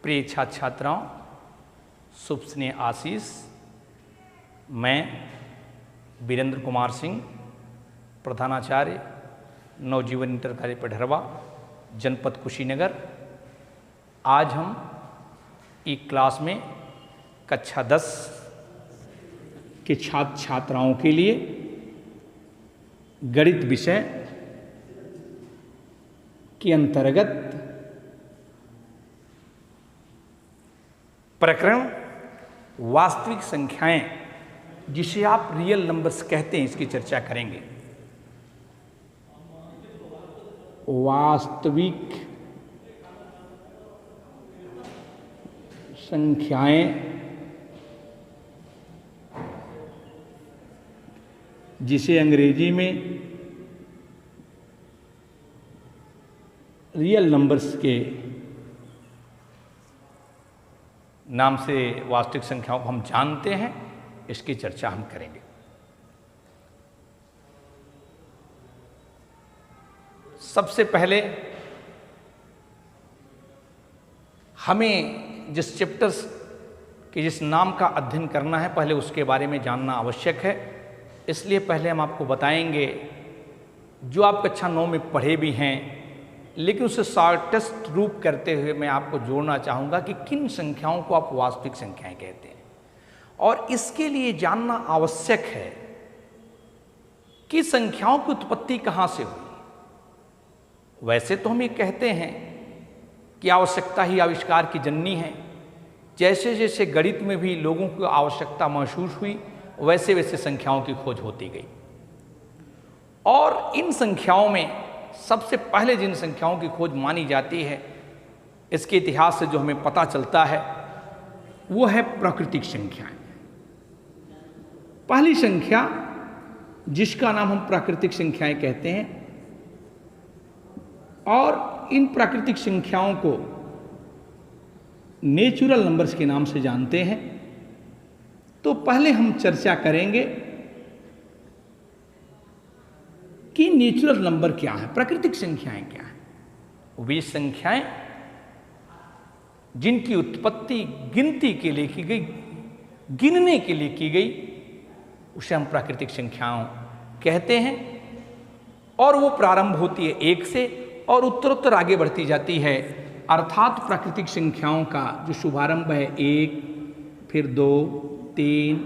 प्रिय छात्र छात्राओं, शुभ स्नेह आशीष। मैं वीरेंद्र कुमार सिंह, प्रधानाचार्य नवजीवन इंटर कॉलेज पढ़रवा, जनपद कुशीनगर। आज हम एक क्लास में कक्षा 10 के छात्र छात्राओं के लिए गणित विषय के अंतर्गत प्रकरण वास्तविक संख्याएं, जिसे आप रियल नंबर्स कहते हैं, इसकी चर्चा करेंगे। वास्तविक संख्याएं जिसे अंग्रेजी में रियल नंबर्स के नाम से वास्तविक संख्याओं को हम जानते हैं, इसकी चर्चा हम करेंगे। सबसे पहले हमें जिस चैप्टर्स के जिस नाम का अध्ययन करना है, पहले उसके बारे में जानना आवश्यक है। इसलिए पहले हम आपको बताएंगे जो आप कक्षा 9 में पढ़े भी हैं, लेकिन उसे शॉर्टेस्ट रूप करते हुए मैं आपको जोड़ना चाहूँगा कि किन संख्याओं को आप वास्तविक संख्याएं कहते हैं। और इसके लिए जानना आवश्यक है कि संख्याओं की उत्पत्ति कहाँ से हुई। वैसे तो हम ये कहते हैं कि आवश्यकता ही आविष्कार की जननी है। जैसे जैसे गणित में भी लोगों को आवश्यकता महसूस हुई, वैसे वैसे संख्याओं की खोज होती गई। और इन संख्याओं में सबसे पहले जिन संख्याओं की खोज मानी जाती है, इसके इतिहास से जो हमें पता चलता है, वो है प्राकृतिक संख्याएं। पहली संख्या जिसका नाम हम प्राकृतिक संख्याएं कहते हैं, और इन प्राकृतिक संख्याओं को नेचुरल नंबर्स के नाम से जानते हैं। तो पहले हम चर्चा करेंगे कि नेचुरल नंबर क्या है, प्राकृतिक संख्याएं क्या है। वे संख्याएं जिनकी उत्पत्ति गिनती के लिए की गई, गिनने के लिए की गई, उसे हम प्राकृतिक संख्याओं कहते हैं। और वो प्रारंभ होती है 1 से और उत्तरोत्तर आगे बढ़ती जाती है। अर्थात प्राकृतिक संख्याओं का जो शुभारंभ है 1, फिर 2, 3,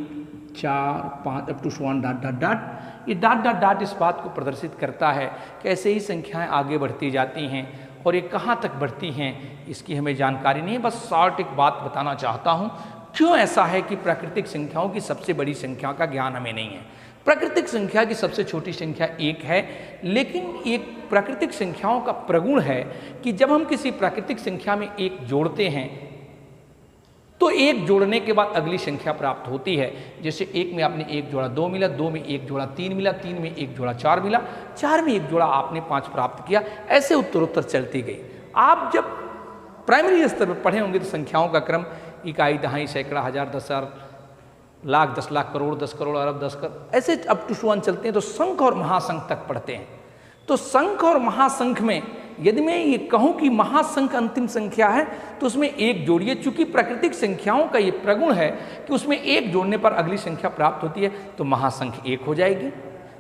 4, 5 up to 1 dot dot dot. ये डॉट डॉट डॉट इस बात को प्रदर्शित करता है कि ऐसे ही संख्याएं आगे बढ़ती जाती हैं, और ये कहाँ तक बढ़ती हैं इसकी हमें जानकारी नहीं है। बस शॉर्ट एक बात बताना चाहता हूँ, क्यों ऐसा है कि प्राकृतिक संख्याओं की सबसे बड़ी संख्या का ज्ञान हमें नहीं है। प्राकृतिक संख्या की सबसे छोटी संख्या 1 है, लेकिन एक प्राकृतिक संख्याओं का प्रगुण है कि जब हम किसी प्राकृतिक संख्या में 1 जोड़ते हैं, तो 1 जोड़ने के बाद अगली संख्या प्राप्त होती है। जैसे 1 में आपने 1 जोड़ा 2 मिला, 2 में 1 जोड़ा 3 मिला, 3 में 1 जोड़ा 4 मिला, 4 में 1 जोड़ा आपने 5 प्राप्त किया। ऐसे उत्तरोत्तर चलती गई। आप जब प्राइमरी स्तर पर पढ़े होंगे तो संख्याओं का क्रम इकाई, दहाई, सैकड़ा, हजार, 10,000, लाख, 10 लाख, करोड़, 10 करोड़, अरब, 10 करोड़, ऐसे अप टू 1 चलते हैं। तो संख और महासंख तक पढ़ते हैं। तो संख और महासंख में यदि मैं ये कहूं कि महासंख अंतिम संख्या है, तो उसमें 1 जोड़िए। चूंकि प्राकृतिक संख्याओं का ये प्रगुण है कि उसमें 1 जोड़ने पर अगली संख्या प्राप्त होती है, तो महासंख 1 हो जाएगी।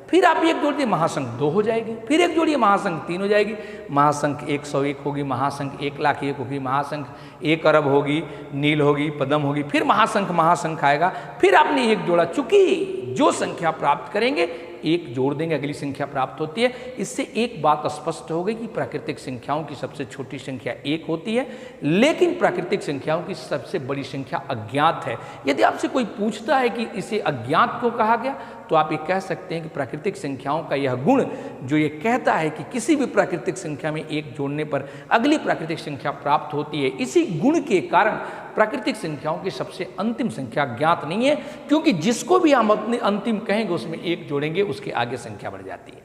फिर आप 1 जोड़ दिए, महासंख 2 हो जाएगी। फिर 1 जोड़िए, महासंख 3 हो जाएगी। महासंख 101 होगी, महासंख 1,01,000 होगी, महासंख 1 अरब होगी, नील होगी, पद्म होगी। फिर महासंख आएगा। फिर आपने 1 जोड़ा, चूंकि जो संख्या प्राप्त करेंगे 1 जोड़ देंगे, अगली संख्या प्राप्त होती है। इससे एक बात स्पष्ट हो गई कि प्राकृतिक संख्याओं की सबसे छोटी संख्या 1 होती है, लेकिन प्राकृतिक संख्याओं की सबसे बड़ी संख्या अज्ञात है। यदि आपसे कोई पूछता है कि इसे अज्ञात क्यों कहा गया, तो आप ये कह सकते हैं कि प्राकृतिक संख्याओं का यह गुण जो ये कहता है कि किसी भी प्राकृतिक संख्या में 1 जोड़ने पर अगली प्राकृतिक संख्या प्राप्त होती है, इसी गुण के कारण प्राकृतिक संख्याओं की सबसे अंतिम संख्या ज्ञात नहीं है। क्योंकि जिसको भी हम अपने अंतिम कहेंगे उसमें 1 जोड़ेंगे, उसके आगे संख्या बढ़ जाती है।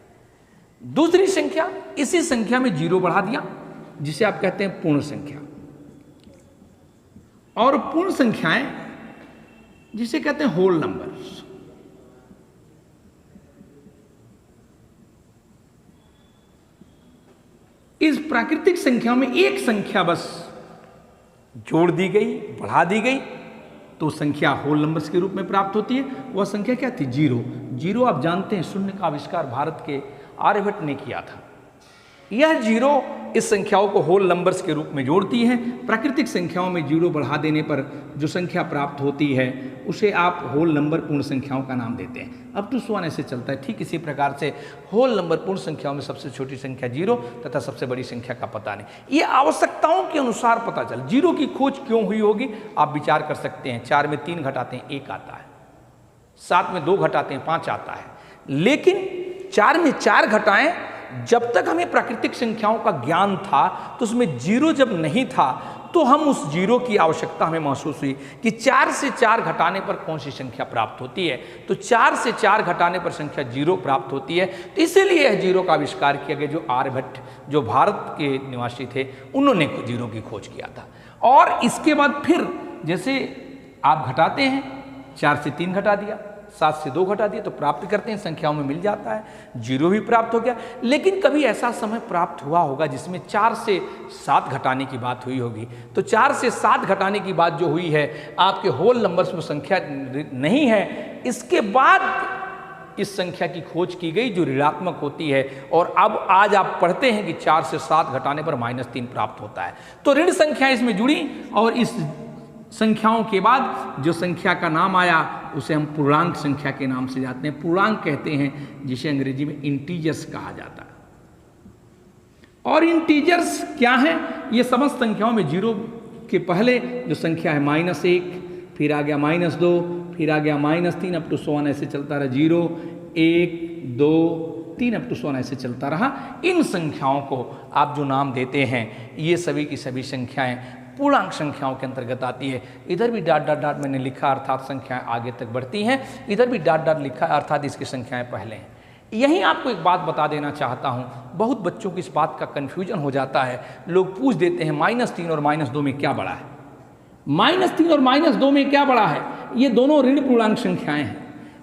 दूसरी संख्या, इसी संख्या में 0 बढ़ा दिया, जिसे आप कहते हैं पूर्ण संख्या। और पूर्ण संख्याएं जिसे कहते हैं होल नंबर्स। इस प्राकृतिक संख्या में एक संख्या बस जोड़ दी गई, बढ़ा दी गई तो संख्या होल नंबर्स के रूप में प्राप्त होती है। वह संख्या क्या थी? जीरो। जीरो आप जानते हैं शून्य का आविष्कार भारत के आर्यभट्ट ने किया था। यह जीरो इस संख्याओं को होल नंबर्स के रूप में जोड़ती है। प्राकृतिक संख्याओं में जीरो बढ़ा देने पर जो संख्या प्राप्त होती है उसे आप होल नंबर पूर्ण संख्याओं का नाम देते हैं। अप टू 1 ऐसे चलता है। ठीक इसी प्रकार से होल नंबर पूर्ण संख्याओं में सबसे छोटी संख्या जीरो तथा सबसे बड़ी संख्या का पता नहीं। ये आवश्यकताओं के अनुसार पता चल। जीरो की खोज क्यों हुई होगी आप विचार कर सकते हैं। 4 में 3 घटाते हैं 1 आता है, 7 में 2 घटाते हैं 5 आता है। लेकिन 4 में 4 घटाएं, जब तक हमें प्राकृतिक संख्याओं का ज्ञान था तो उसमें जीरो जब नहीं था तो हम उस जीरो की आवश्यकता हमें महसूस हुई कि 4 से 4 घटाने पर कौन सी संख्या प्राप्त होती है। तो 4 से 4 घटाने पर संख्या जीरो प्राप्त होती है। तो इसीलिए यह जीरो का आविष्कार किया गया। जो आर्यभट्ट जो भारत के निवासी थे उन्होंने जीरो की खोज किया था। और इसके बाद फिर जैसे आप घटाते हैं, 4 से 3 घटा दिया, 7 से 2 घटा दिया तो प्राप्त करते हैं, संख्याओं में मिल जाता है, जीरो भी प्राप्त हो गया। लेकिन कभी ऐसा समय प्राप्त हुआ होगा जिसमें 4 से 7 घटाने की बात हुई होगी। तो 4 से 7 घटाने की बात जो हुई है, आपके होल नंबर्स में संख्या नहीं है, इसके बाद इस संख्या की खोज की गई जो ऋणात्मक होती है। और अब आज आप पढ़ते हैं कि 4 से 7 घटाने पर -3 प्राप्त होता है। तो ऋण संख्या इसमें जुड़ी और इस संख्याओं के बाद जो संख्या का नाम आया उसे हम पूर्णांक संख्या के नाम से जाते हैं। पूर्णांक कहते हैं जिसे अंग्रेजी में इंटीजर्स कहा जाता है। और इंटीजर्स क्या है? ये समस्त संख्याओं में जीरो के पहले जो संख्या है -1, फिर आ गया -2, फिर आ गया -3, अप टू 1 ऐसे चलता रहा। 0, 1, 2, 3 अप टू 1 ऐसे चलता रहा। इन संख्याओं को आप जो नाम देते हैं ये सभी की सभी संख्याएं पूर्णांक संख्याओं के अंतर्गत आती है। इधर भी डॉट डॉट डॉट मैंने लिखा अर्थात संख्याएं आगे तक बढ़ती हैं, इधर भी डॉट डॉट लिखा अर्थात इसकी संख्याएं पहले हैं। यहीं आपको एक बात बता देना चाहता हूं, बहुत बच्चों को इस बात का कन्फ्यूजन हो जाता है। लोग पूछ देते हैं -3 और -2 में क्या बड़ा है? -3 और -2 में क्या बड़ा है? ये दोनों ऋण पूर्णांक संख्याएं हैं।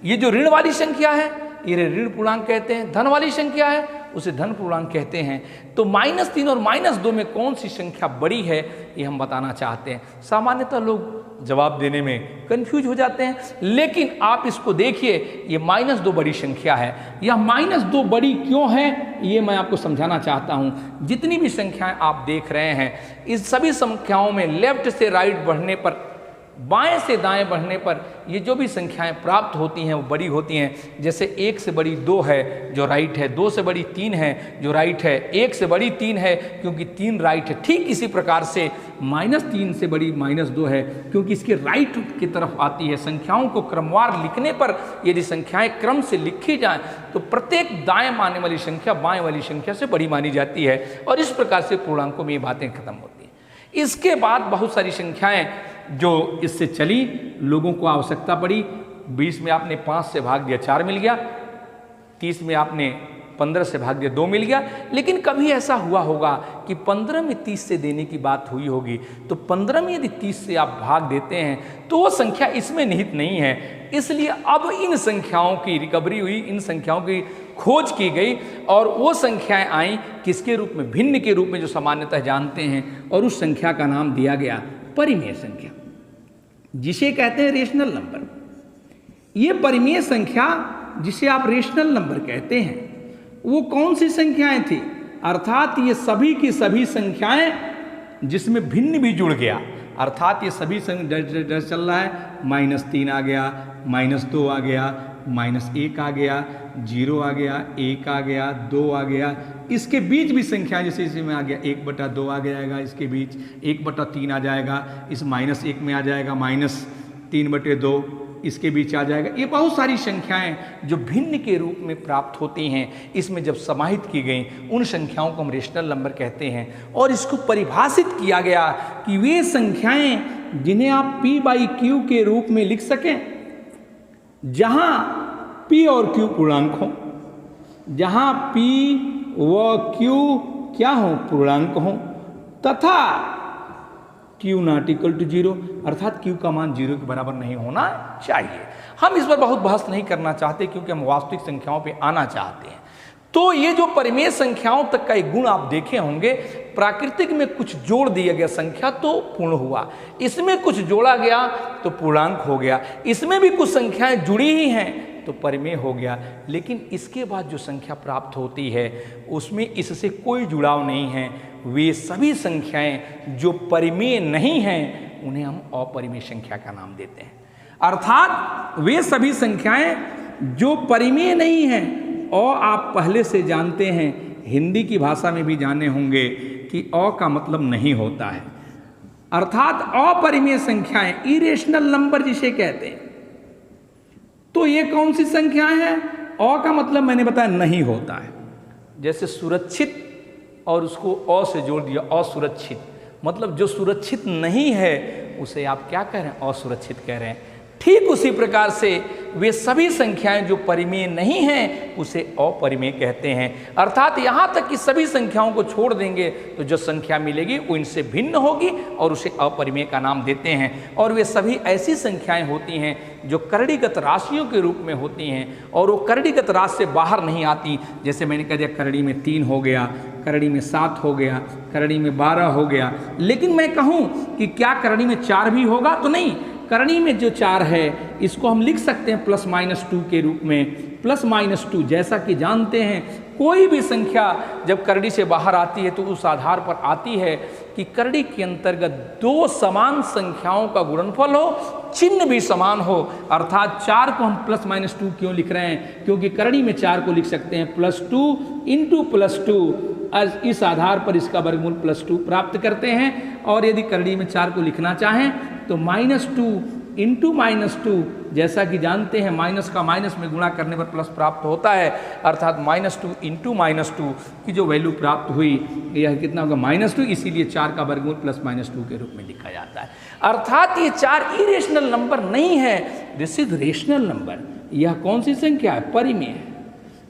ये जो ऋण वाली संख्या है ये ऋण पूर्णांक कहते हैं, धन वाली संख्या है उसे धन पूर्णांक कहते हैं। तो -3 और -2 में कौन सी संख्या बड़ी है ये हम बताना चाहते हैं। सामान्यतः लोग जवाब देने में कंफ्यूज हो जाते हैं, लेकिन आप इसको देखिए, ये -2 बड़ी संख्या है। यह -2 बड़ी क्यों है ये मैं आपको समझाना चाहता हूँ। जितनी भी संख्याएं आप देख रहे हैं इस सभी संख्याओं में लेफ्ट से राइट बढ़ने पर, बाएं से दाएं बढ़ने पर ये जो भी संख्याएं प्राप्त होती हैं वो बड़ी होती हैं। जैसे 1 से बड़ी 2 है जो राइट है, 2 से बड़ी 3 है जो राइट है, 1 से बड़ी 3 है क्योंकि 3 राइट है। ठीक इसी प्रकार से -3 से बड़ी -2 है क्योंकि इसके राइट की तरफ आती है। संख्याओं को क्रमवार लिखने पर यदि संख्याएं क्रम से लिखी जाएं तो प्रत्येक दाएं मानने वाली संख्या बाएं वाली संख्या से बड़ी मानी जाती है। और इस प्रकार से पूर्णांकों में ये बातें खत्म होती हैं। इसके बाद बहुत सारी संख्याएं जो इससे चली, लोगों को आवश्यकता पड़ी। 20 में आपने 5 से भाग दिया 4 मिल गया, 30 में आपने 15 से भाग दिया 2 मिल गया। लेकिन कभी ऐसा हुआ होगा कि 15 में 30 से देने की बात हुई होगी, तो 15 में यदि 30 से आप भाग देते हैं तो वो संख्या इसमें निहित नहीं है। इसलिए अब इन संख्याओं की रिकवरी हुई, इन संख्याओं की खोज की गई और वो संख्याएं आई किसके रूप में? भिन्न के रूप में, जो सामान्यतः जानते हैं। और उस संख्या का नाम दिया गया परिमेय संख्या, जिसे कहते हैं रेशनल नंबर। ये परिमेय संख्या जिसे आप रेशनल नंबर कहते हैं वो कौन सी संख्याएं थी? अर्थात ये सभी की सभी संख्याएं जिसमें भिन्न भी जुड़ गया। अर्थात ये सभी चल रहा है, -3 आ गया, -2 आ गया, -1 आ गया, 0 आ गया, 1 आ गया, 2 आ गया। इसके बीच भी संख्या जैसे इसमें आ गया 1/2 आ जाएगा, इसके बीच 1/3 आ जाएगा, इस -1 में आ जाएगा -3/2, इसके बीच आ जाएगा। ये बहुत सारी संख्याएं जो भिन्न के रूप में प्राप्त होती हैं, इसमें जब समाहित की गई उन संख्याओं को हम रेशनल नंबर कहते हैं। और इसको परिभाषित किया गया कि वे संख्याएं जिन्हें आप P/Q के रूप में लिख सकें, जहां P और Q पूर्णांक हो, जहां P व Q क्या हो? पूर्णांक हो, तथा Q ≠ 0, अर्थात Q का मान 0 के बराबर नहीं होना चाहिए। हम इस पर बहुत बहस नहीं करना चाहते क्योंकि हम वास्तविक संख्याओं पे आना चाहते हैं। तो ये जो परिमेय संख्याओं तक का एक गुण आप देखे होंगे, प्राकृतिक में कुछ जोड़ दिया गया संख्या तो पूर्ण हुआ, इसमें कुछ जोड़ा गया तो पूर्णांक हो गया, इसमें भी कुछ संख्याएं जुड़ी ही हैं तो परिमेय हो गया। लेकिन इसके बाद जो संख्या प्राप्त होती है उसमें इससे कोई जुड़ाव नहीं है। वे सभी संख्याएं जो परिमेय नहीं हैं उन्हें हम अपरिमेय संख्या का नाम देते हैं। अर्थात वे सभी संख्याएं जो परिमेय नहीं हैं, और आप पहले से जानते हैं, हिंदी की भाषा में भी जाने होंगे कि अ का मतलब नहीं होता है। अर्थात अपरिमेय संख्याएं, इरेशनल नंबर जिसे कहते हैं। तो ये कौन सी संख्याएं हैं? अ का मतलब मैंने बताया नहीं होता है। जैसे सुरक्षित और उसको अ से जोड़ दिया, असुरक्षित, मतलब जो सुरक्षित नहीं है उसे आप क्या कह रहे हैं? असुरक्षित कह रहे हैं। ठीक उसी प्रकार से वे सभी संख्याएं जो परिमेय नहीं हैं उसे अपरिमेय कहते हैं। अर्थात यहाँ तक कि सभी संख्याओं को छोड़ देंगे तो जो संख्या मिलेगी वो इनसे भिन्न होगी और उसे अपरिमेय का नाम देते हैं। और वे सभी ऐसी संख्याएं होती हैं जो करणीगत राशियों के रूप में होती हैं और वो करणीगत राशि से बाहर नहीं आती। जैसे मैंने कह दिया करणी में 3 हो गया, करणी में 7 हो गया, करणी में 12 हो गया। लेकिन मैं कहूँ कि क्या करणी में 4 भी होगा? तो नहीं। करणी में जो 4 है इसको हम लिख सकते हैं +-2 के रूप में। +-2 जैसा कि जानते हैं कोई भी संख्या जब करणी से बाहर आती है तो उस आधार पर आती है कि करणी के अंतर्गत 2 समान संख्याओं का गुणनफल हो, चिन्ह भी समान हो। अर्थात 4 को हम +-2 क्यों लिख रहे हैं? क्योंकि करणी में 4 को लिख सकते हैं +2 × +2, इस आधार पर इसका वर्गमूल +2 प्राप्त करते हैं। और यदि करणी में 4 को लिखना चाहें तो -2 × -2, जैसा कि जानते हैं माइनस का माइनस में गुणा करने पर प्लस प्राप्त होता है। अर्थात -2 × -2 की जो वैल्यू प्राप्त हुई यह कितना होगा? -2। इसीलिए 4 का वर्गमूल +-2 के रूप में लिखा जाता है। अर्थात ये 4 इरेशनल नंबर नहीं है, दिस इज रेशनल नंबर। यह कौन सी संख्या है? परिमेय है।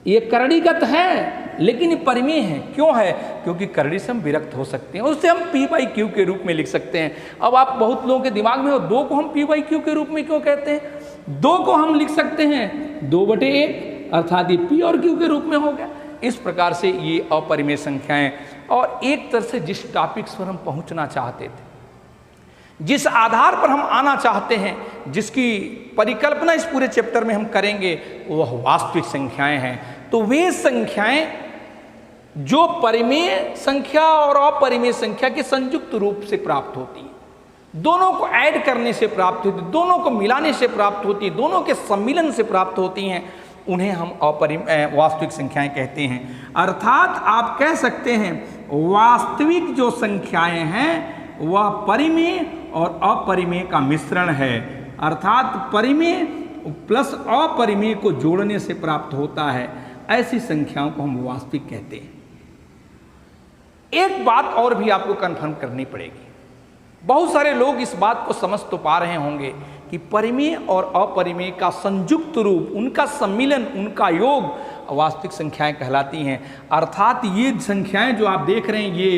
ये करणीगत है लेकिन ये परिमेय है। क्यों है? क्योंकि करणी से हम विरक्त हो सकते हैं, उससे हम P/Q के रूप में लिख सकते हैं। अब आप बहुत लोगों के दिमाग में हो 2 को हम P/Q के रूप में क्यों कहते हैं? 2 को हम लिख सकते हैं 2/1, अर्थात ये P और Q के रूप में हो गया। इस प्रकार से ये अपरिमेय संख्याएं। और एक तरह से जिस टॉपिक्स पर हम पहुंचना चाहते थे, जिस आधार पर हम आना चाहते हैं, जिसकी परिकल्पना इस पूरे चैप्टर में हम करेंगे, वह वास्तविक संख्याएं हैं। तो वे संख्याएं जो परिमेय संख्या और अपरिमेय संख्या के संयुक्त रूप से प्राप्त होती है, दोनों को ऐड करने से प्राप्त होती है, दोनों को मिलाने से प्राप्त होती है, दोनों के सम्मिलन से प्राप्त होती हैं, उन्हें हम वास्तविक संख्याएं कहते हैं। अर्थात आप कह सकते हैं वास्तविक जो संख्याएं हैं वह परिमेय और अपरिमेय का मिश्रण है। अर्थात परिमेय प्लस अपरिमेय को जोड़ने से प्राप्त होता है। ऐसी संख्याओं को हम वास्तविक कहते हैं। एक बात और भी आपको कंफर्म करनी पड़ेगी। बहुत सारे लोग इस बात को समझ तो पा रहे होंगे कि परिमेय और अपरिमेय का संयुक्त रूप, उनका सम्मिलन, उनका योग वास्तविक संख्याएं कहलाती हैं। अर्थात ये संख्याएं जो आप देख रहे हैं ये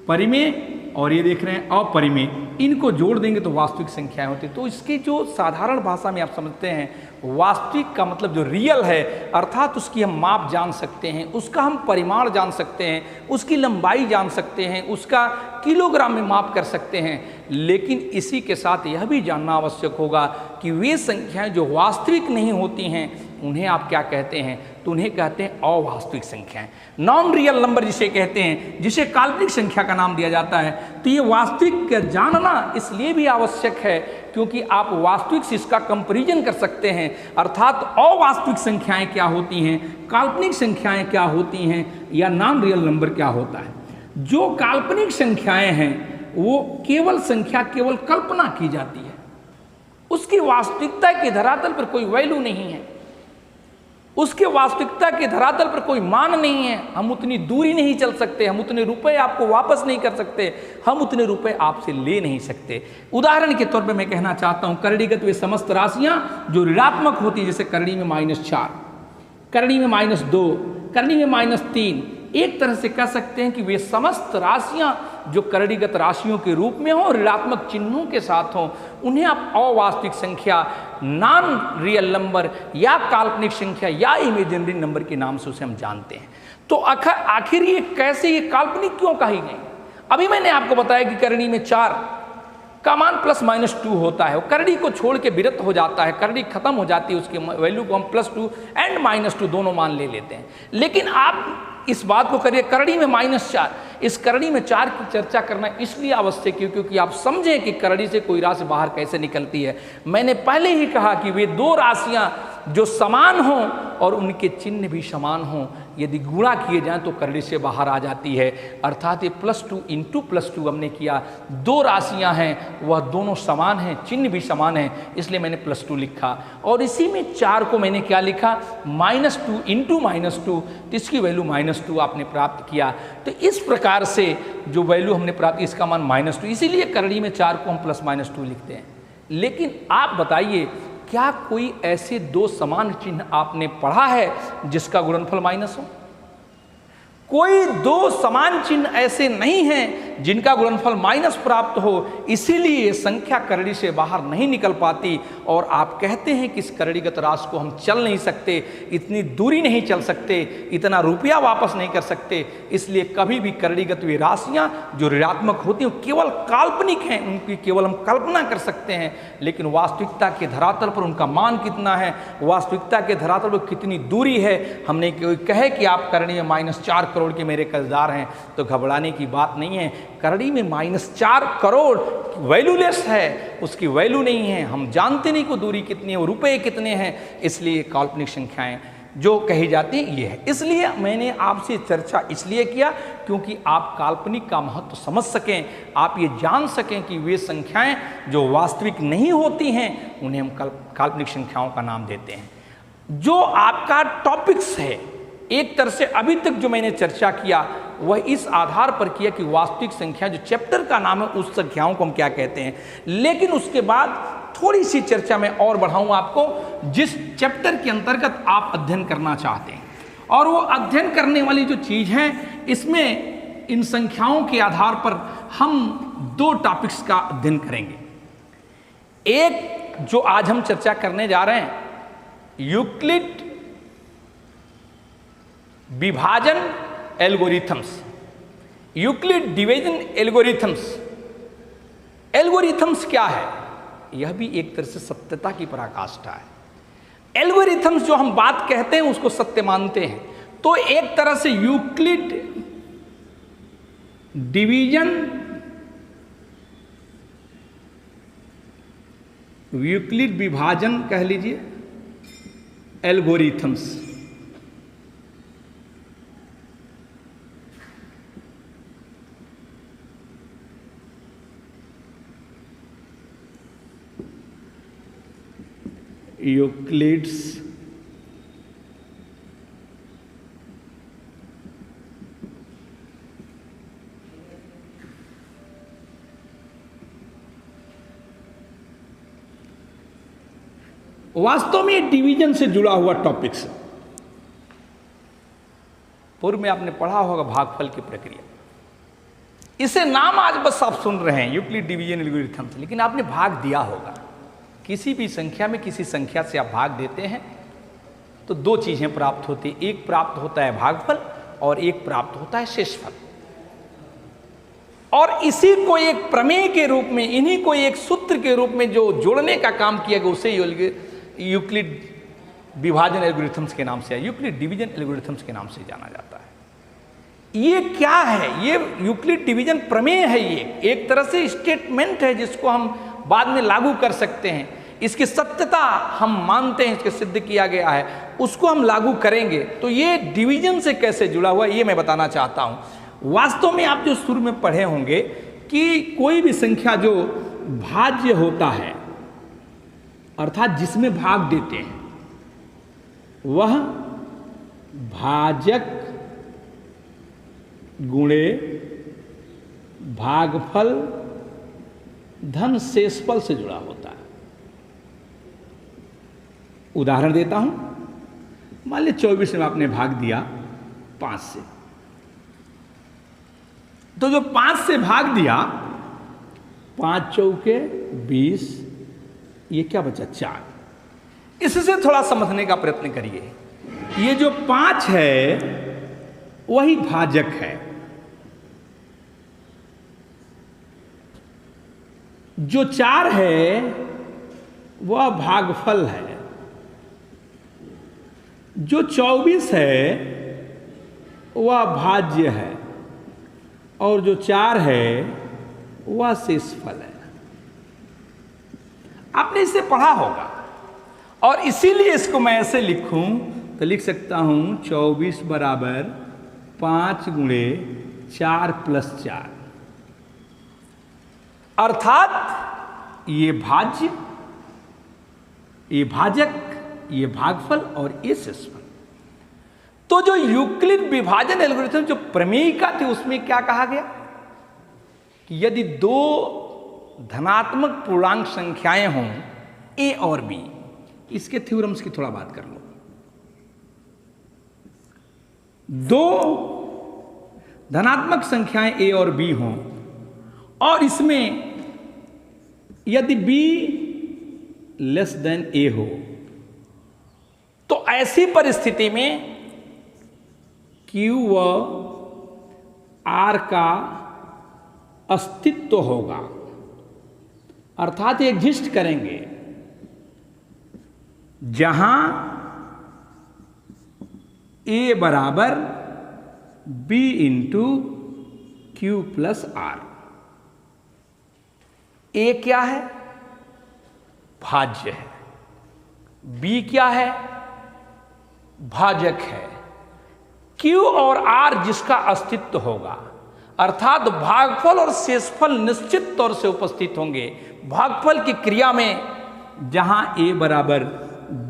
परिमेय और ये देख रहे हैं अपरिमेय, इनको जोड़ देंगे तो वास्तविक संख्याएं होती। तो इसके जो साधारण भाषा में आप समझते हैं वास्तविक का मतलब जो रियल है, अर्थात उसकी हम माप जान सकते हैं, उसका हम परिमाण जान सकते हैं, उसकी लंबाई जान सकते हैं, उसका किलोग्राम में माप कर सकते हैं। लेकिन इसी के साथ यह भी जानना आवश्यक होगा कि वे संख्याएं जो वास्तविक नहीं होती हैं उन्हें आप क्या कहते हैं? तो उन्हें कहते हैं अवास्तविक संख्याएं, नॉन रियल नंबर जिसे कहते हैं, जिसे काल्पनिक संख्या का नाम दिया जाता है। तो ये वास्तविक जानना इसलिए भी आवश्यक है क्योंकि आप वास्तविक से इसका कंपैरिजन कर सकते हैं। अर्थात अवास्तविक संख्याएं क्या होती हैं, काल्पनिक संख्याएं क्या होती हैं, या नॉन रियल नंबर क्या होता है। जो काल्पनिक संख्याएं हैं वो केवल संख्या, केवल कल्पना की जाती है, उसकी वास्तविकता के धरातल पर कोई वैल्यू नहीं है, उसके वास्तविकता के धरातल पर कोई मान नहीं है। हम उतनी दूरी नहीं चल सकते, हम उतने रुपए आपको वापस नहीं कर सकते, हम उतने रुपए आपसे ले नहीं सकते। उदाहरण के तौर पे मैं कहना चाहता हूँ करणीगत वे समस्त राशियाँ जो ऋणात्मक होती है, जैसे करणी में -4, करणी में -2, करणी में -3, एक तरह से कह सकते हैं कि वे समस्त राशियाँ जो करणीगत राशियों के रूप में हो और ऋणात्मक चिन्हों के साथ हो, उन्हें आप अवास्तविक संख्या, नॉन रियल नंबर या काल्पनिक संख्या या इमेजिनरी नंबर के नाम से उसे हम जानते हैं। तो आखिर ये कैसे, ये काल्पनिक क्यों कही गई? अभी मैंने आपको बताया कि करणी में 4 का मान +-2 होता है, करणी को छोड़ के विरत हो जाता है, करणी खत्म हो जाती है, उसके वैल्यू को हम +2 एंड -2 दोनों मान ले लेते हैं। लेकिन आप इस बात को करिए, करणी में -4, इस करणी में 4 की चर्चा करना इसलिए आवश्यक है क्योंकि आप समझें कि करणी से कोई राशि बाहर कैसे निकलती है। मैंने पहले ही कहा कि वे 2 राशियां जो समान हों और उनके चिन्ह भी समान हों, यदि गुणा किए जाएं तो करणी से बाहर आ जाती है। अर्थात ये +2 × +2 हमने किया, 2 राशियां हैं, वह दोनों समान हैं, चिन्ह भी समान है, इसलिए मैंने +2 लिखा। और इसी में 4 को मैंने क्या लिखा, -2 × -2, तो इसकी वैल्यू -2 आपने प्राप्त किया। तो इस प्रकार से जो वैल्यू हमने प्राप्त, इसका मान -2, इसीलिए करणी में 4 को हम +-2 लिखते हैं। लेकिन आप बताइए, क्या कोई ऐसे 2 समान चिन्ह आपने पढ़ा है जिसका गुणनफल माइनस हो? कोई 2 समान चिन्ह ऐसे नहीं हैं जिनका गुणनफल माइनस प्राप्त हो, इसीलिए ये संख्या करणी से बाहर नहीं निकल पाती। और आप कहते हैं कि इस करणीगत राशि को हम चल नहीं सकते, इतनी दूरी नहीं चल सकते, इतना रुपया वापस नहीं कर सकते, इसलिए कभी भी करणीगत वे राशियाँ जो ऋणात्मक होती हैं केवल काल्पनिक हैं, उनकी केवल हम कल्पना कर सकते हैं, लेकिन वास्तविकता के धरातल पर उनका मान कितना है, वास्तविकता के धरातल पर कितनी दूरी है। हमने कोई कहे कि आप करणी में -4 करोड़ के मेरे कर्जदार हैं तो घबराने की बात नहीं है। करणी में -4 करोड़ वैल्यूलेस है, उसकी वैल्यू नहीं है, हम जानते नहीं को दूरी कितनी है, वो रुपए कितने हैं, इसलिए काल्पनिक संख्याएं जो कही जाती है ये है। इसलिए मैंने आपसे चर्चा इसलिए किया क्योंकि आप काल्पनिक का महत्व समझ सकें, आप ये जान सकें कि वे संख्याएं जो वास्तविक नहीं होती हैं उन्हें हम काल्पनिक संख्याओं का नाम देते हैं। जो आपका टॉपिक्स है, एक तरह से अभी तक जो मैंने चर्चा किया वह इस आधार पर किया कि वास्तविक संख्या जो चैप्टर का नाम है उस संख्याओं को हम क्या कहते हैं। लेकिन उसके बाद थोड़ी सी चर्चा मैं और बढ़ाऊं आपको, जिस चैप्टर के अंतर्गत आप अध्ययन करना चाहते हैं, और वो अध्ययन करने वाली जो चीज़ है, इसमें इन संख्याओं के आधार पर हम 2 टॉपिक्स का अध्ययन करेंगे। एक जो आज हम चर्चा करने जा रहे हैं, यूक्लिड विभाजन algorithms, Euclid division algorithms. Algorithms क्या है? यह भी एक तरह से सत्यता की पराकाष्ठा है। एल्गोरिथम्स जो हम बात कहते हैं उसको सत्य मानते हैं, तो एक तरह से यूक्लिड डिवीजन, यूक्लिड विभाजन कह लीजिए, एल्गोरिथम्स। यूक्लिड्स वास्तव में डिवीजन से जुड़ा हुआ टॉपिक्स। पूर्व में आपने पढ़ा होगा भागफल की प्रक्रिया, इसे नाम आज बस आप सुन रहे हैं यूक्लिड डिवीजन एल्गोरिथम्स, लेकिन आपने भाग दिया होगा। किसी भी संख्या में किसी संख्या से आप भाग देते हैं तो 2 चीजें प्राप्त होती, एक प्राप्त होता है भागफल और एक प्राप्त होता है शेषफल। और इसी को एक प्रमेय के रूप में, इन्हीं को एक सूत्र के रूप में जो जोड़ने का काम किया गया, उसे यूक्लिड विभाजन एल्गोरिथम्स के नाम से, यूक्लिड डिवीजन एल्गोरिथम्स के नाम से जाना जाता है। ये क्या है? ये यूक्लिड डिवीजन प्रमेय है, ये एक तरह से स्टेटमेंट है जिसको हम बाद में लागू कर सकते हैं। इसकी सत्यता हम मानते हैं, इसके सिद्ध किया गया है, उसको हम लागू करेंगे। तो ये डिवीजन से कैसे जुड़ा हुआ है ये मैं बताना चाहता हूं। वास्तव में आप जो शुरू में पढ़े होंगे कि कोई भी संख्या जो भाज्य होता है, अर्थात जिसमें भाग देते हैं, वह भाजक गुणे भागफल धन शेषफल से जुड़ा होता है। उदाहरण देता हूं, मान लीजिए 24 में आपने भाग दिया 5 से, तो जो 5 से भाग दिया, 5 चौके 20, ये क्या बचा 4। इससे थोड़ा समझने का प्रयत्न करिए। ये जो 5 है वही भाजक है, जो 4 है वह भागफल है, जो 24 है वह भाज्य है, और जो 4 है वह शेषफल है। आपने इसे पढ़ा होगा, और इसीलिए इसको मैं ऐसे लिखूं तो लिख सकता हूं 24 बराबर 5 गुणे 4 + 4, अर्थात ये भाज्य, ये भाजक, ये भागफल और ये शेषफल। तो जो यूक्लिड विभाजन एल्गोरिथम जो प्रमेयिका थी उसमें क्या कहा गया कि यदि 2 धनात्मक पूर्णांक संख्याएं हों ए और बी, इसके थ्योरम्स की थोड़ा बात कर लो। 2 धनात्मक संख्याएं ए और बी हों और इसमें यदि बी लेस देन ए हो, तो ऐसी परिस्थिति में Q व R का अस्तित्व होगा, अर्थात एग्जिस्ट करेंगे, जहां A बराबर B into Q plus R। A क्या है? भाज्य है। B क्या है? भाजक है। Q और R जिसका अस्तित्व होगा, अर्थात भागफल और शेषफल निश्चित तौर से उपस्थित होंगे भागफल की क्रिया में, जहां A बराबर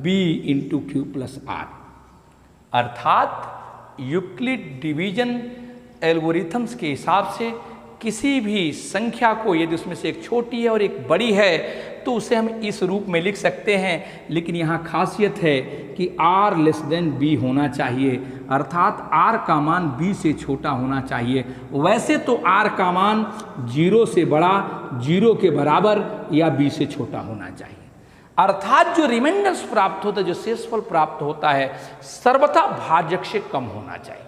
B into Q plus R। अर्थात यूक्लिड डिवीजन एल्गोरिथम्स के हिसाब से किसी भी संख्या को यदि उसमें से एक छोटी है और एक बड़ी है तो उसे हम इस रूप में लिख सकते हैं, लेकिन यहाँ खासियत है कि R लेस देन B होना चाहिए, अर्थात R का मान B से छोटा होना चाहिए। वैसे तो R का मान 0 से बड़ा, 0 के बराबर या B से छोटा होना चाहिए, अर्थात जो रिमाइंडर्स प्राप्त होता है, जो शेषफल प्राप्त होता है, सर्वथा भाजक से कम होना चाहिए।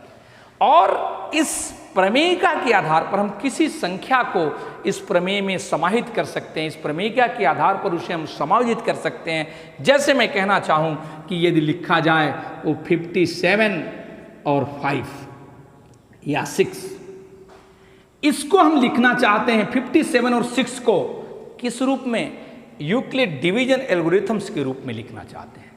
और इस प्रमेयिका के आधार पर हम किसी संख्या को इस प्रमेय में समाहित कर सकते हैं, इस प्रमेयिका के आधार पर उसे हम समायोजित कर सकते हैं। जैसे मैं कहना चाहूँ कि यदि लिखा जाए वो 57 और 5 या 6, इसको हम लिखना चाहते हैं 57 और 6 को किस रूप में? यूक्लिड डिवीजन एल्गोरिथम्स के रूप में लिखना चाहते हैं।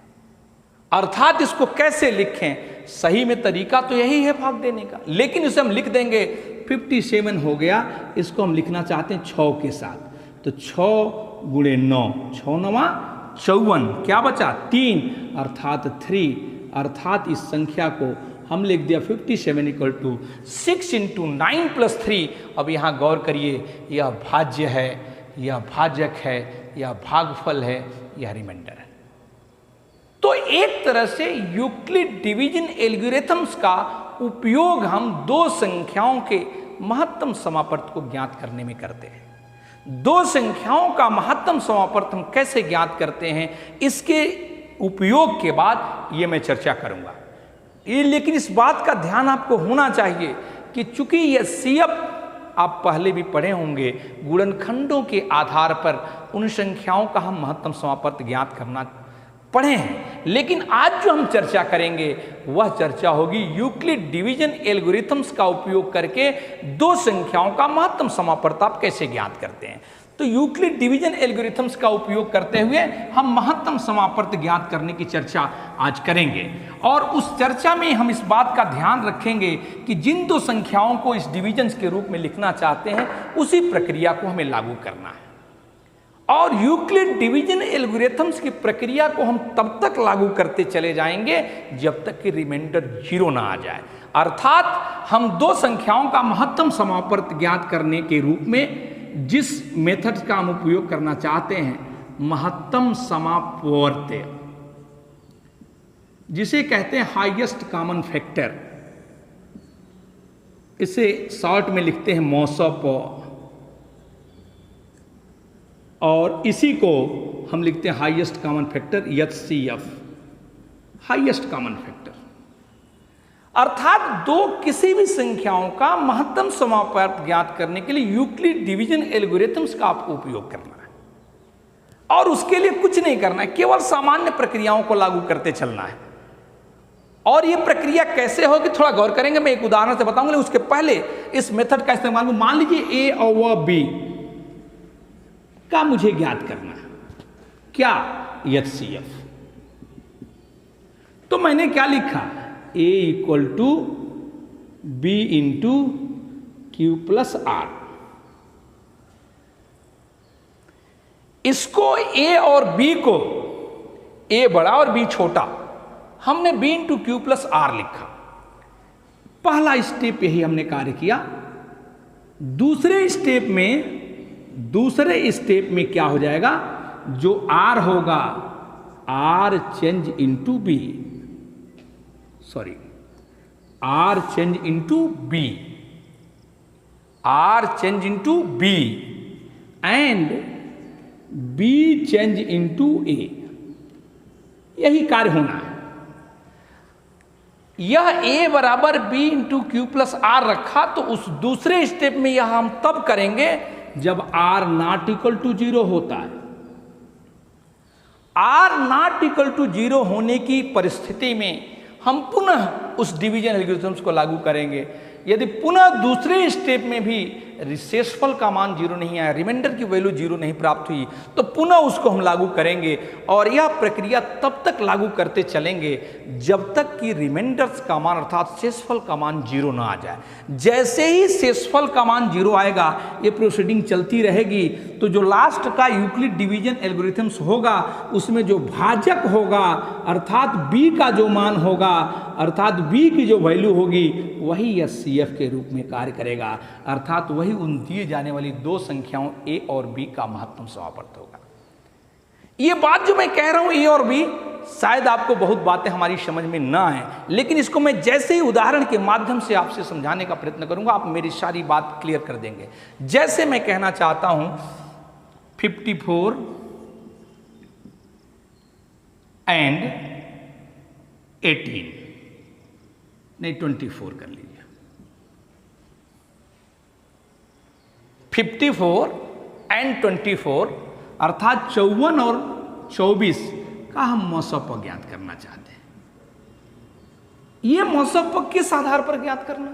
अर्थात इसको कैसे लिखें? सही में तरीका तो यही है भाग देने का, लेकिन इसे हम लिख देंगे 57 हो गया, इसको हम लिखना चाहते हैं 6 के साथ, तो 6 गुणे 9, 6 9 54, क्या बचा? 3, अर्थात 3, अर्थात इस संख्या को हम लिख दिया 57 = 6 × 9 + 3। अब यहाँ गौर करिए, यह भाज्य है, यह भाजक है, यह भागफल है, यह रिमाइंडर है। तो एक तरह से यूक्लिड डिवीजन एल्गोरिथम्स का उपयोग हम 2 संख्याओं के महत्तम समापर्त को ज्ञात करने में करते हैं। 2 संख्याओं का महत्तम समापर्त हम कैसे ज्ञात करते हैं, इसके उपयोग के बाद ये मैं चर्चा करूंगा। लेकिन इस बात का ध्यान आपको होना चाहिए कि चूंकि यह CF आप पहले भी पढ़े होंगे, गुणनखंडों के आधार पर उन संख्याओं का हम महत्तम समापर्त ज्ञात करना पढ़े हैं, लेकिन आज जो हम चर्चा करेंगे वह चर्चा होगी यूक्लिड डिवीजन एल्गोरिथम्स का उपयोग करके 2 संख्याओं का महत्तम समापर्त आप कैसे ज्ञात करते हैं। तो यूक्लिड डिवीजन एल्गोरिथम्स का उपयोग करते हुए हम महत्तम समापर्त ज्ञात करने की चर्चा आज करेंगे, और उस चर्चा में हम इस बात का ध्यान रखेंगे कि जिन 2 संख्याओं को इस डिवीजन्स के रूप में लिखना चाहते हैं उसी प्रक्रिया को हमें लागू करना है। और यूक्लिड डिवीजन एल्गोरिथम्स की प्रक्रिया को हम तब तक लागू करते चले जाएंगे जब तक कि रिमाइंडर 0 ना आ जाए, अर्थात हम 2 संख्याओं का महत्तम समापर्त ज्ञात करने के रूप में जिस मेथड का हम उपयोग करना चाहते हैं, महत्तम समापवर्त्य, जिसे कहते हैं हाईएस्ट कॉमन फैक्टर, इसे शॉर्ट में लिखते हैं मौसप, और इसी को हम लिखते हैं highest common factor HCF, highest common factor. अर्थात दो किसी भी संख्याओं का महत्तम समापर्त ज्ञात करने के लिए यूक्लिड डिवीजन एल्गोरिथम्स का आपको उपयोग करना है, और उसके लिए कुछ नहीं करना है, केवल सामान्य प्रक्रियाओं को लागू करते चलना है। और ये प्रक्रिया कैसे होगी थोड़ा गौर करेंगे, मैं एक उदाहरण से बताऊंगा, उसके पहले इस मेथड का इस्तेमाल, मान लीजिए A और B का मुझे ज्ञात करना है, क्या HCF। तो मैंने क्या लिखा, A equal to B into Q plus R। इसको A और B को, A बड़ा और B छोटा, हमने B into Q plus R लिखा। पहला स्टेप यही हमने कार्य किया। दूसरे स्टेप में क्या हो जाएगा, जो R होगा R change into B, sorry R change into B, R change into B and B change into A, यही कार्य होना है। यह A बराबर B into Q plus R रखा, तो उस दूसरे स्टेप में यह हम तब करेंगे जब R नॉट इक्वल टू 0 होता है। R नॉट इक्वल टू 0 होने की परिस्थिति में हम पुनः उस डिवीजन एल्गोरिथम्स को लागू करेंगे। यदि पुनः दूसरे स्टेप में भी शेषफल का मान 0 नहीं आया, रिमाइंडर की वैल्यू 0 नहीं प्राप्त हुई, तो पुनः उसको हम लागू करेंगे, और यह प्रक्रिया तब तक लागू करते चलेंगे जब तक कि रिमाइंडर्स का मान अर्थात शेषफल का मान 0 ना आ जाए। जैसे ही शेषफल का मान 0 आएगा, ये प्रोसीडिंग चलती रहेगी, तो जो लास्ट का यूक्लिड डिवीजन एल्गोरिथम्स होगा उसमें जो भाजक होगा अर्थात B का जो मान होगा, अर्थात B की जो वैल्यू होगी, वही HCF के रूप में कार्य करेगा, अर्थात वही उन दिए जाने वाली दो संख्याओं A और B का महत्तम समापर्त होगा। ये बात जो मैं कह रहा हूं A और B, शायद आपको बहुत बातें हमारी समझ में ना आए, लेकिन इसको मैं जैसे ही उदाहरण के माध्यम से आपसे समझाने का प्रयत्न करूंगा, आप मेरी सारी बात क्लियर कर देंगे। जैसे मैं कहना चाहता हूं 54 एंड 18, नहीं 24 कर लीजिए। 54 एंड 24 अर्थात 54 और 24 का हम मौसप ज्ञात करना चाहते हैं। यह मौसप किस आधार पर ज्ञात करना,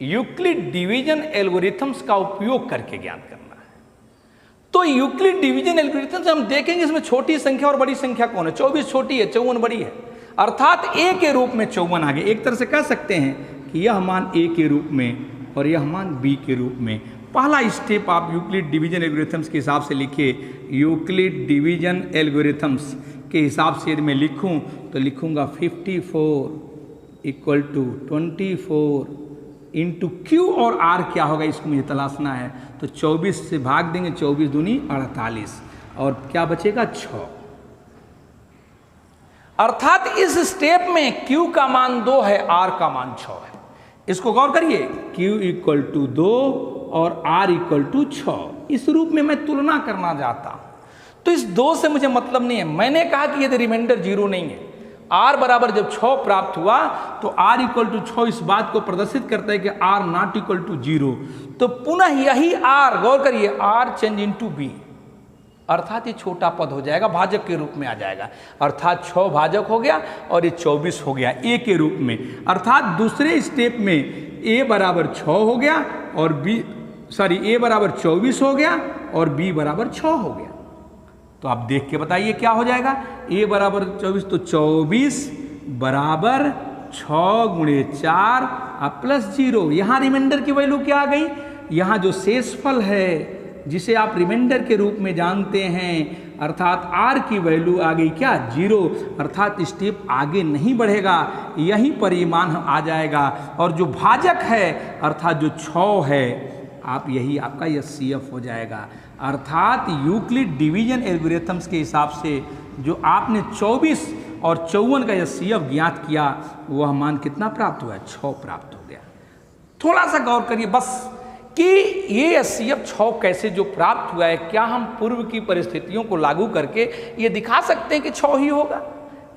यूक्लिड डिवीजन एल्गोरिथम्स का उपयोग करके ज्ञात करना है। तो यूक्लिड डिवीजन एल्गोरिथम्स हम देखेंगे, इसमें छोटी संख्या और बड़ी संख्या कौन है। 24 छोटी है, 54 बड़ी है, अर्थात A के रूप में 54 आगे। एक तरह से कह सकते हैं कि यह मान A के रूप में और यह मान B के रूप में। पहला स्टेप आप यूक्लिड डिवीजन एल्गोरिथम्स के हिसाब से लिखिए। यूक्लिड डिवीजन एल्गोरिथम्स के हिसाब से यदि मैं लिखूं तो लिखूंगा 54 इक्वल टू 24 इंटू Q और R क्या होगा, इसको मुझे तलाशना है। तो 24 से भाग देंगे, 24 दूनी 48, और क्या बचेगा 6। अर्थात इस स्टेप में Q का मान 2 है, R का मान 6 है। इसको गौर करिए, Q इक्वल टू 2 और R इक्वल टू 6। इस रूप में मैं तुलना करना चाहता हूं, तो इस 2 से मुझे मतलब नहीं है। मैंने कहा कि यदि रिमाइंडर 0 नहीं है, R बराबर जब 6 प्राप्त हुआ तो R इक्वल टू 6 इस बात को प्रदर्शित करता है कि R नॉट इक्वल टू 0। तो पुनः यही R, गौर करिए, R चेंज इंटू B, अर्थात ये छोटा पद हो जाएगा, भाजक के रूप में आ जाएगा। अर्थात 6 भाजक हो गया और ये 24 हो गया A के रूप में। अर्थात दूसरे स्टेप में A बराबर 6 हो गया और A बराबर 24 हो गया और B बराबर 6 हो गया। तो आप देख के बताइए क्या हो जाएगा। A बराबर 24, तो 24 बराबर 6 गुणे 4 प्लस 0। यहाँ रिमाइंडर की वैल्यू क्या आ गई, यहाँ जो शेषफल है जिसे आप रिमाइंडर के रूप में जानते हैं, अर्थात R की वैल्यू आ गई क्या, 0। अर्थात स्टेप आगे नहीं बढ़ेगा, यहीं पर ये मान आ जाएगा। और जो भाजक है अर्थात जो 6 है, आप यही आपका HCF हो जाएगा। अर्थात यूक्लिड डिवीजन एल्गोरिथम्स के हिसाब से जो आपने 24 और 54 का HCF ज्ञात किया, वह मान कितना प्राप्त हुआ, 6 प्राप्त हो गया। थोड़ा सा गौर करिए बस कि ये HCF 6 कैसे जो प्राप्त हुआ है, क्या हम पूर्व की परिस्थितियों को लागू करके ये दिखा सकते हैं कि 6 ही होगा?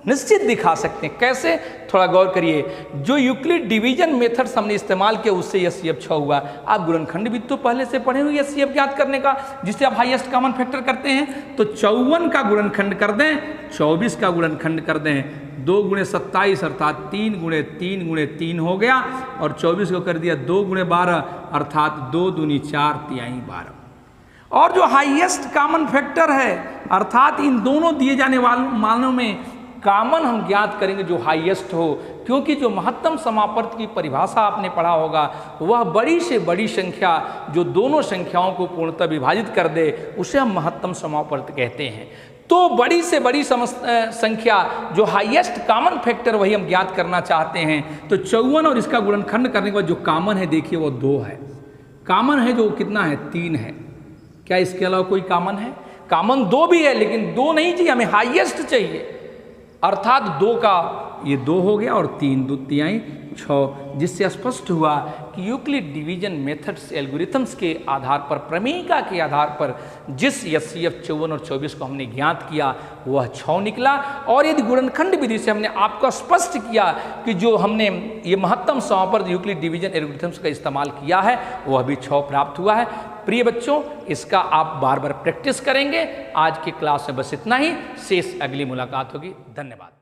निश्चित दिखा सकते हैं। कैसे? थोड़ा गौर करिए। जो यूक्लिड डिवीजन मेथड्स हमने इस्तेमाल किया उससे HCF 6 हुआ। आप गुणनखंड भी तो पहले से पढ़े हुए HCF ज्ञात करने का, जिससे आप हाईएस्ट कॉमन फैक्टर करते हैं। तो 54 का गुणनखंड कर दें, 24 का गुणनखंड कर दें, 2 गुणे 27 अर्थात 3 गुणे 3 गुणे 3 हो गया, और 24 को कर दिया 2 गुणे 12 अर्थात 2 दूनी 4 तिहाई 12। और जो हाईएस्ट कॉमन फैक्टर है अर्थात इन दोनों दिए जाने वाले मानों में कॉमन हम ज्ञात करेंगे जो हाईएस्ट हो, क्योंकि जो महत्तम समापर्त की परिभाषा आपने पढ़ा होगा वह बड़ी से बड़ी संख्या जो दोनों संख्याओं को पूर्णतः विभाजित कर दे उसे हम महत्तम समापर्त कहते हैं। तो बड़ी से बड़ी संख्या जो हाईएस्ट कॉमन फैक्टर वही हम ज्ञात करना चाहते हैं। तो 54 और इसका गुणनखंड करने के बाद जो कॉमन है देखिए वो 2 है। कॉमन है जो कितना है? 3 है। क्या इसके अलावा कोई कॉमन है? कॉमन 2 भी है, लेकिन 2 नहीं चाहिए, हमें हाईएस्ट चाहिए। अर्थात 2 का ये 2 हो गया और 3 2 तिहाई 6, जिससे स्पष्ट हुआ कि यूक्लिड डिवीजन मेथड्स एल्गोरिथम्स के आधार पर, प्रमेयिका के आधार पर जिस HCF 54 और 24 को हमने ज्ञात किया वह 6 निकला। और यदि गुणनखंड विधि से हमने आपको स्पष्ट किया कि जो हमने ये महत्तम समापर्त यूक्लिड डिवीजन एल्गोरिथम्स का इस्तेमाल किया है वह भी 6 प्राप्त हुआ है। प्रिय बच्चों, इसका आप बार बार प्रैक्टिस करेंगे। आज की क्लास में बस इतना ही, शेष अगली मुलाकात होगी। धन्यवाद।